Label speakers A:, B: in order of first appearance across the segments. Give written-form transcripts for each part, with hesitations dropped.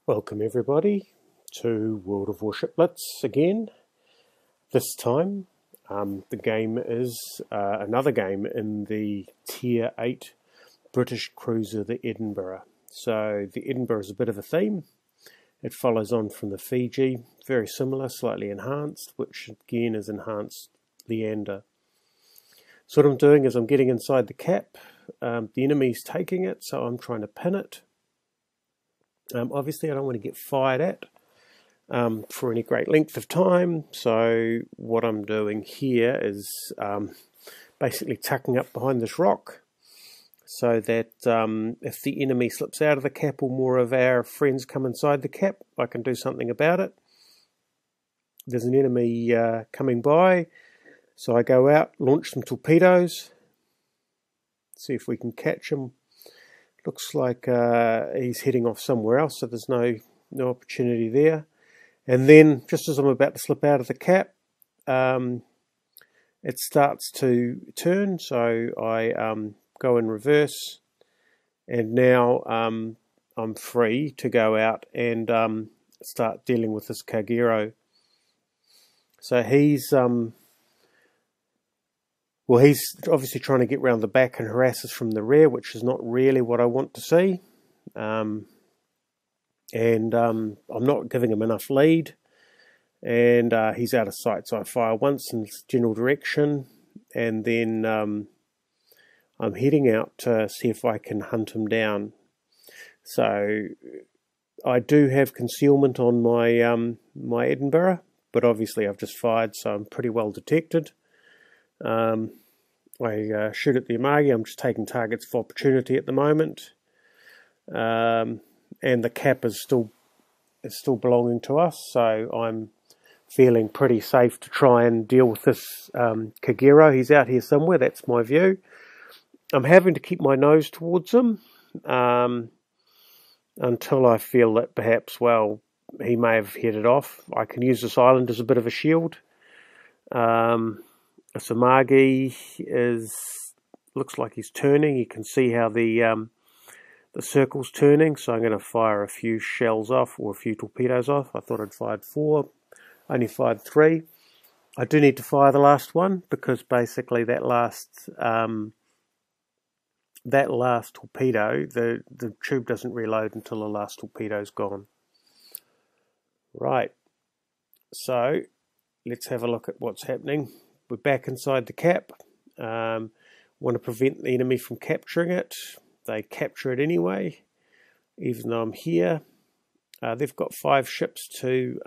A: Welcome everybody to World of Warship Blitz again. This time the game is another game in the Tier 8 British cruiser, the Edinburgh. So the Edinburgh is a bit of a theme. It follows on from the Fiji, very similar, slightly enhanced, which again is enhanced Leander. So what I'm doing is I'm getting inside the cap. The enemy's taking it, so I'm trying to pin it. Obviously I don't want to get fired at for any great length of time, so what I'm doing here is basically tucking up behind this rock so that if the enemy slips out of the cap or more of our friends come inside the cap, I can do something about it. There's an enemy coming by, so I go out, launch some torpedoes, see if we can catch him. Looks like he's heading off somewhere else, so there's no opportunity there. And then, just as I'm about to slip out of the cap, it starts to turn, so I go in reverse, and now I'm free to go out and start dealing with this Kagero. So he's obviously trying to get round the back and harass us from the rear, which is not really what I want to see. I'm not giving him enough lead, and he's out of sight. So I fire once in this general direction, and then I'm heading out to see if I can hunt him down. So I do have concealment on my my Edinburgh, but obviously I've just fired, so I'm pretty well detected. I shoot at the Amagi. I'm just taking targets for opportunity at the moment, and the cap is still belonging to us, so I'm feeling pretty safe to try and deal with this Kagero. He's out here somewhere, that's my view. I'm having to keep my nose towards him until I feel that perhaps, well, he may have headed off. I can use this island as a bit of a shield. Samagi looks like he's turning. You can see how the circle's turning, so I'm going to fire a few shells off, or a few torpedoes off. I thought I'd fired 4, only fired 3. I do need to fire the last one, because basically that last torpedo, the tube doesn't reload until the last torpedo's gone. Right, so let's have a look at what's happening. We're back inside the cap. Want to prevent the enemy from capturing it. They capture it anyway, even though I'm here. They've got 5 ships to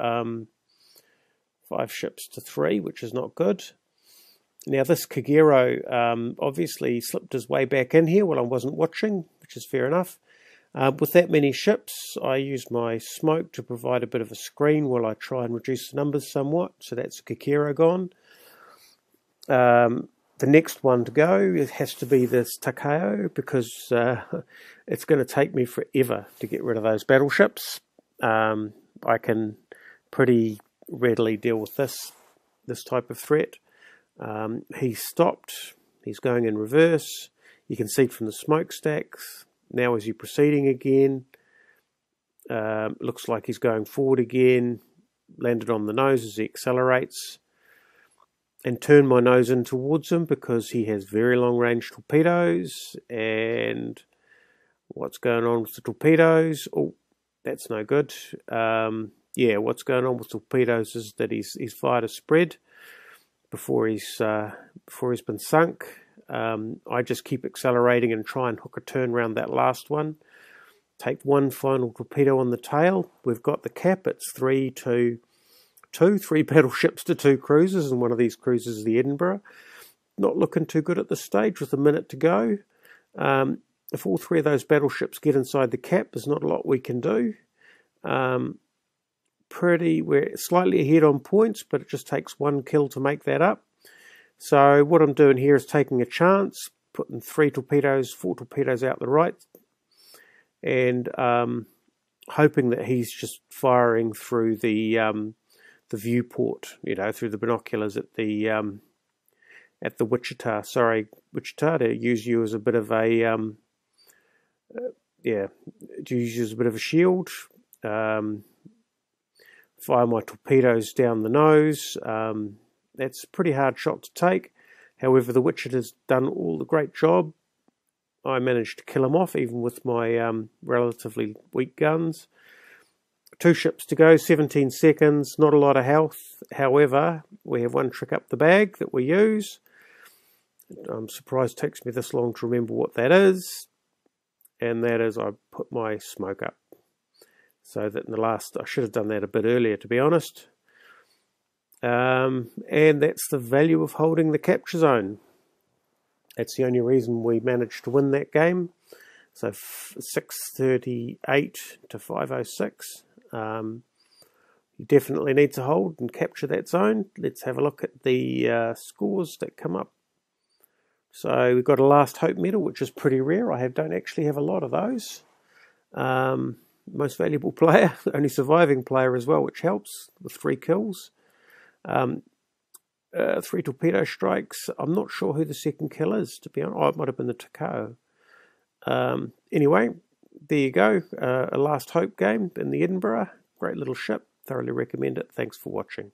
A: 3, which is not good. Now this Kagero obviously slipped his way back in here while I wasn't watching, which is fair enough. With that many ships, I use my smoke to provide a bit of a screen while I try and reduce the numbers somewhat. So that's Kagero gone. The next one to go, it has to be this Takeo, because it's going to take me forever to get rid of those battleships. I can pretty readily deal with this type of threat. He's stopped. He's going in reverse. You can see from the smokestacks. Now is he proceeding again? Looks like he's going forward again. Landed on the nose as he accelerates. And turn my nose in towards him because he has very long range torpedoes. And what's going on with the torpedoes? Oh, that's no good. Yeah, what's going on with torpedoes is that he's fired a spread before he's been sunk. I just keep accelerating and try and hook a turn around that last one. Take one final torpedo on the tail. We've got the cap. It's 3 battleships to 2 cruisers, and one of these cruisers is the Edinburgh. Not looking too good at this stage with a minute to go. If all 3 of those battleships get inside the cap, there's not a lot we can do. We're slightly ahead on points, but it just takes 1 kill to make that up. So what I'm doing here is taking a chance, putting 4 torpedoes out the right, and hoping that he's just firing through the viewport, through the binoculars at the Wichita. Sorry, Wichita, to use you as a bit of a to use you as a bit of a shield. fire my torpedoes down the nose. That's a pretty hard shot to take. However, the Witcher has done all the great job. I managed to kill him off, even with my relatively weak guns. 2 ships to go, 17 seconds, not a lot of health. However, we have one trick up the bag that we use. I'm surprised it takes me this long to remember what that is. And that is I put my smoke up. So that in the last, I should have done that a bit earlier, to be honest. And that's the value of holding the capture zone. That's the only reason we managed to win that game. So 638 to 506. You definitely need to hold and capture that zone. Let's have a look at the scores that come up. So we've got a Last Hope medal, which is pretty rare. I don't actually have a lot of those. Most valuable player, only surviving player as well, which helps with 3 kills. 3 torpedo strikes. I'm not sure who the second kill is, to be honest. Oh, it might have been the Takao. Anyway, there you go. A Last Hope game in the Edinburgh. Great little ship. Thoroughly recommend it. Thanks for watching.